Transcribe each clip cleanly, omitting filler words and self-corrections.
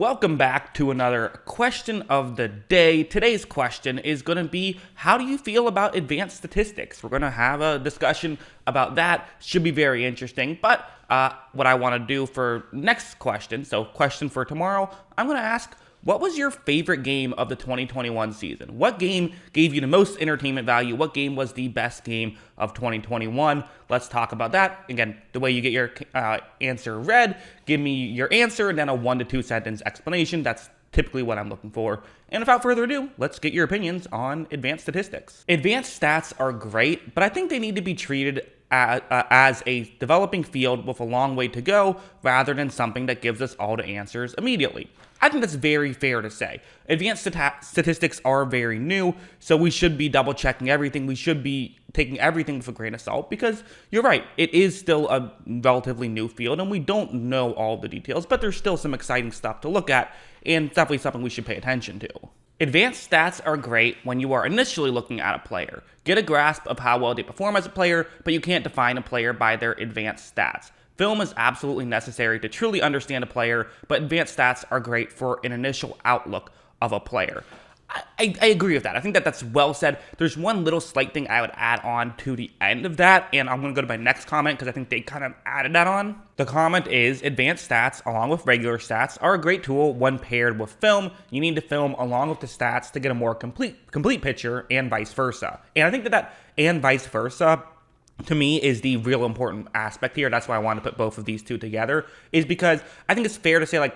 Welcome back to another question of the day. Today's question is going to be, how do you feel about advanced statistics? We're going to have a discussion about that. Should be very interesting. But what I want to do for next question, so question for tomorrow, I'm going to ask, what was your favorite game of the 2021 season? What game gave you the most entertainment value? What game was the best game of 2021? Let's talk about that. Again, the way you get your answer read, give me your answer and then a 1 to 2 sentence explanation. That's typically what I'm looking for. And without further ado, let's get your opinions on advanced statistics. Advanced stats are great, but I think they need to be treated as a developing field with a long way to go rather than something that gives us all the answers immediately. I think that's very fair to say. Advanced statistics are very new, so we should be double checking everything. We should be taking everything with a grain of salt because you're right, it is still a relatively new field and we don't know all the details, but there's still some exciting stuff to look at and definitely something we should pay attention to. Advanced stats are great when you are initially looking at a player. Get a grasp of how well they perform as a player, but you can't define a player by their advanced stats. Film is absolutely necessary to truly understand a player, but advanced stats are great for an initial outlook of a player. I agree with that. I think that's well said. There's one little slight thing I would add on to the end of that, and I'm going to go to my next comment because I think they kind of added that on. The comment is, advanced stats along with regular stats are a great tool when paired with film. You need to film along with the stats to get a more complete picture and vice versa. And I think that and vice versa to me is the real important aspect here. That's why I want to put both of these two together, is because I think it's fair to say, like,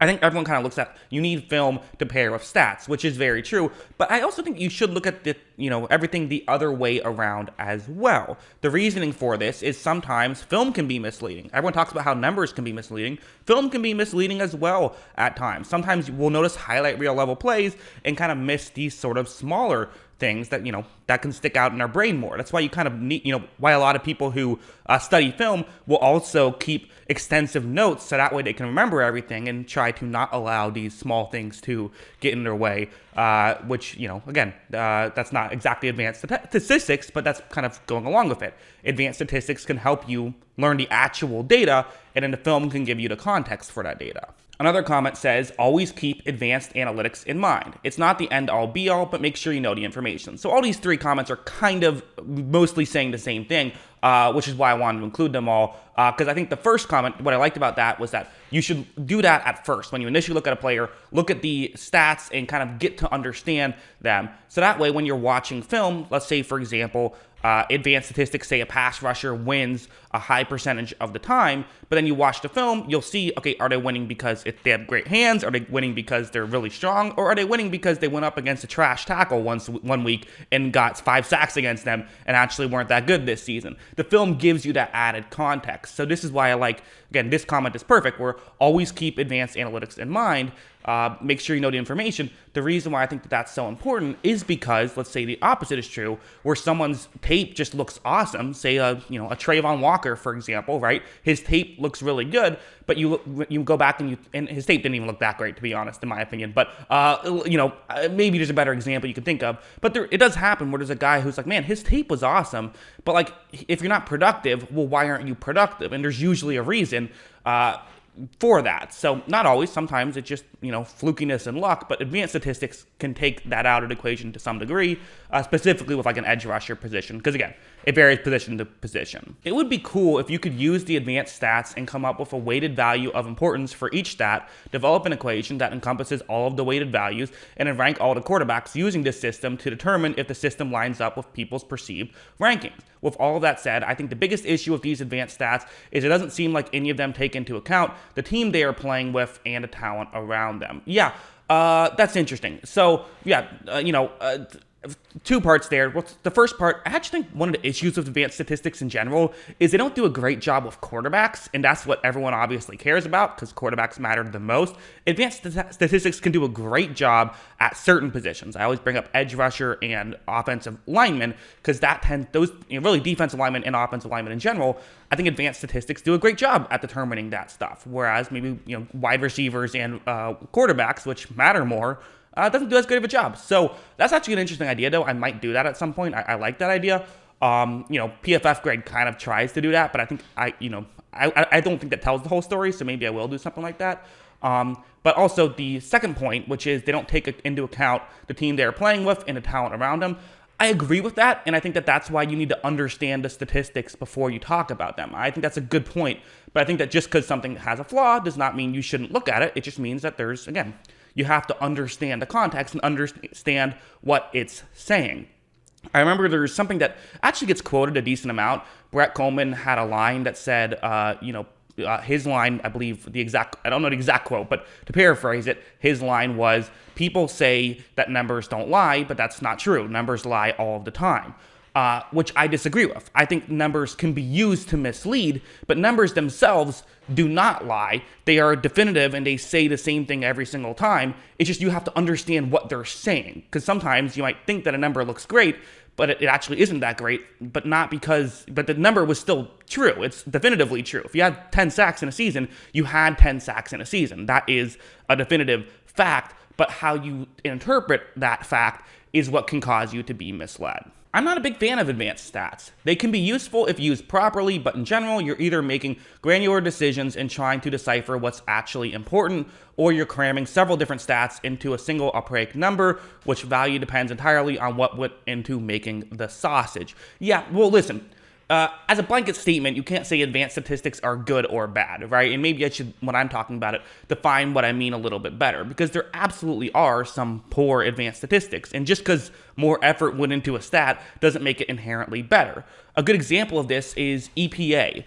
I think everyone kind of looks at, you need film to pair with stats, which is very true. But I also think you should look at the, everything the other way around as well. The reasoning for this is sometimes film can be misleading. Everyone talks about how numbers can be misleading. Film can be misleading as well at times. Sometimes we'll notice highlight reel level plays and kind of miss these sort of smaller things that, that can stick out in our brain more. That's why you kind of need, why a lot of people who study film will also keep extensive notes so that way they can remember everything and try to not allow these small things to get in their way, which, again, that's not exactly advanced statistics, but that's kind of going along with it. Advanced statistics can help you learn the actual data, and then the film can give you the context for that data. Another comment says, always keep advanced analytics in mind. It's not the end-all be-all, but make sure you know the information. So all these three comments are kind of mostly saying the same thing, which is why I wanted to include them all. Because I think the first comment, what I liked about that was that you should do that at first. When you initially look at a player, look at the stats and kind of get to understand them. So that way, when you're watching film, let's say, for example, advanced statistics say a pass rusher wins a high percentage of the time, but then you watch the film, you'll see, okay, are they winning because they have great hands? Are they winning because they're really strong? Or are they winning because they went up against a trash tackle one week and got 5 sacks against them and actually weren't that good this season? The film gives you that added context. So this is why I like, again, this comment is perfect, where always keep advanced analytics in mind. Make sure you know the information. The reason why I think that's so important is because, let's say the opposite is true, where someone's tape just looks awesome. Say a Trayvon Walker, for example, right? His tape looks really good, but you go back and his tape didn't even look that great, to be honest, in my opinion. But maybe there's a better example you can think of. But it does happen where there's a guy who's like, man, his tape was awesome, but like if you're not productive, well, why aren't you productive? And there's usually a reason for that. So not always, sometimes it's just, flukiness and luck, but advanced statistics can take that out of the equation to some degree, specifically with like an edge rusher position, because again, it varies position to position. It would be cool if you could use the advanced stats and come up with a weighted value of importance for each stat, develop an equation that encompasses all of the weighted values, and then rank all the quarterbacks using this system to determine if the system lines up with people's perceived rankings. With all of that said, I think the biggest issue with these advanced stats is it doesn't seem like any of them take into account the team they are playing with and the talent around them. Yeah, that's interesting. So, yeah, 2 parts there. Well, the first part, I actually think one of the issues with advanced statistics in general is they don't do a great job with quarterbacks, and that's what everyone obviously cares about because quarterbacks matter the most. Advanced statistics can do a great job at certain positions. I always bring up edge rusher and offensive linemen because those really defensive linemen and offensive linemen in general, I think advanced statistics do a great job at determining that stuff. Whereas maybe wide receivers and quarterbacks, which matter more, doesn't do as good of a job. So that's actually an interesting idea, though. I might do that at some point. I like that idea. PFF grade kind of tries to do that, but I think I don't think that tells the whole story. So maybe I will do something like that. But also the second point, which is they don't take into account the team they're playing with and the talent around them. I agree with that, and I think that that's why you need to understand the statistics before you talk about them. I think that's a good point, but I think that just because something has a flaw does not mean you shouldn't look at it. It just means that there's, again, you have to understand the context and understand what it's saying. I remember there's something that actually gets quoted a decent amount. Brett Coleman had a line that said, his line, I believe I don't know the exact quote, but to paraphrase it, his line was, people say that numbers don't lie, but that's not true. Numbers lie all of the time, which I disagree with. I think numbers can be used to mislead, but numbers themselves do not lie. They are definitive and they say the same thing every single time. It's just you have to understand what they're saying, because sometimes you might think that a number looks great, but it actually isn't that great, but the number was still true. It's definitively true. If you had 10 sacks in a season, you had 10 sacks in a season. That is a definitive fact, but how you interpret that fact is what can cause you to be misled. I'm not a big fan of advanced stats. They can be useful if used properly, but in general, you're either making granular decisions and trying to decipher what's actually important, or you're cramming several different stats into a single archaic number, which value depends entirely on what went into making the sausage. Yeah, well, listen. As a blanket statement, you can't say advanced statistics are good or bad, right? And maybe I should, when I'm talking about it, define what I mean a little bit better, because there absolutely are some poor advanced statistics. And just because more effort went into a stat doesn't make it inherently better. A good example of this is EPA.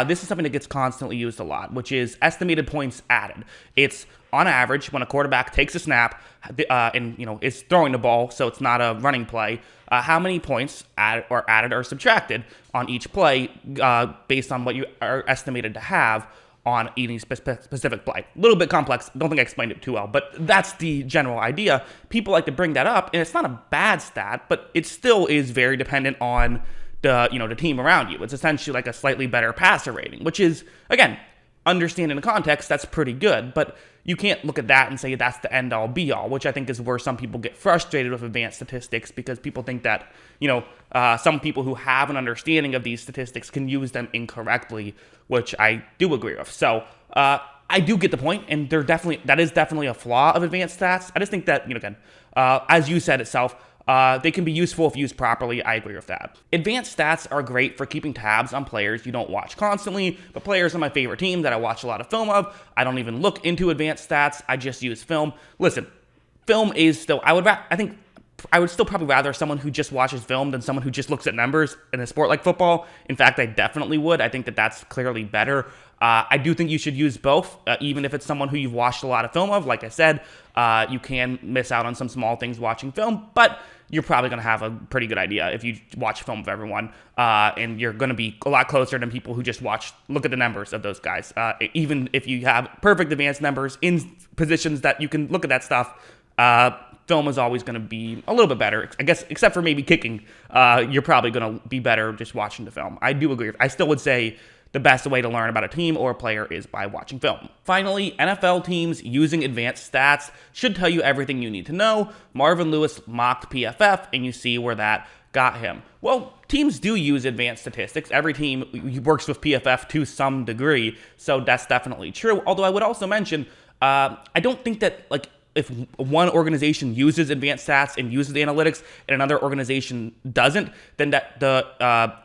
This is something that gets constantly used a lot, which is estimated points added. It's on average when a quarterback takes a snap and is throwing the ball, so it's not a running play. How many points added or subtracted on each play based on what you are estimated to have on any specific play. A little bit complex. Don't think I explained it too well, but that's the general idea. People like to bring that up, and it's not a bad stat, but it still is very dependent on the team around you. It's essentially like a slightly better passer rating, which is, again, understanding the context, that's pretty good, but you can't look at that and say that's the end-all be-all, which I think is where some people get frustrated with advanced statistics, because people think that, some people who have an understanding of these statistics can use them incorrectly, which I do agree with. So I do get the point, and that is definitely a flaw of advanced stats. I just think that, again, as you said itself, they can be useful if used properly. I agree with that. Advanced stats are great for keeping tabs on players you don't watch constantly, but players on my favorite team that I watch a lot of film of, I don't even look into advanced stats. I just use film. Listen, film is still, I would still probably rather someone who just watches film than someone who just looks at numbers in a sport like football. In fact, I definitely would. I think that that's clearly better. I do think you should use both, even if it's someone who you've watched a lot of film of. Like I said, you can miss out on some small things watching film, but you're probably going to have a pretty good idea if you watch film of everyone, and you're going to be a lot closer than people who just look at the numbers of those guys. Even if you have perfect advanced numbers in positions that you can look at that stuff, film is always going to be a little bit better, I guess, except for maybe kicking. You're probably going to be better just watching the film. I do agree. I still would say the best way to learn about a team or a player is by watching film. Finally, NFL teams using advanced stats should tell you everything you need to know. Marvin Lewis mocked PFF, and you see where that got him. Well, teams do use advanced statistics. Every team works with PFF to some degree, so that's definitely true. Although I would also mention, I don't think that, if one organization uses advanced stats and uses the analytics and another organization doesn't, then that the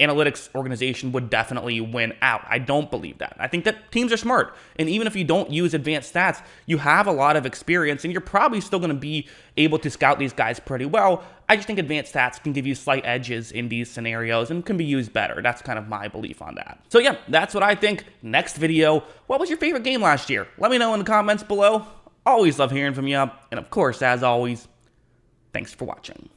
analytics organization would definitely win out. I don't believe that. I think that teams are smart. And even if you don't use advanced stats, you have a lot of experience and you're probably still going to be able to scout these guys pretty well. I just think advanced stats can give you slight edges in these scenarios and can be used better. That's kind of my belief on that. So yeah, that's what I think. Next video, what was your favorite game last year? Let me know in the comments below. Always love hearing from you. And of course, as always, thanks for watching.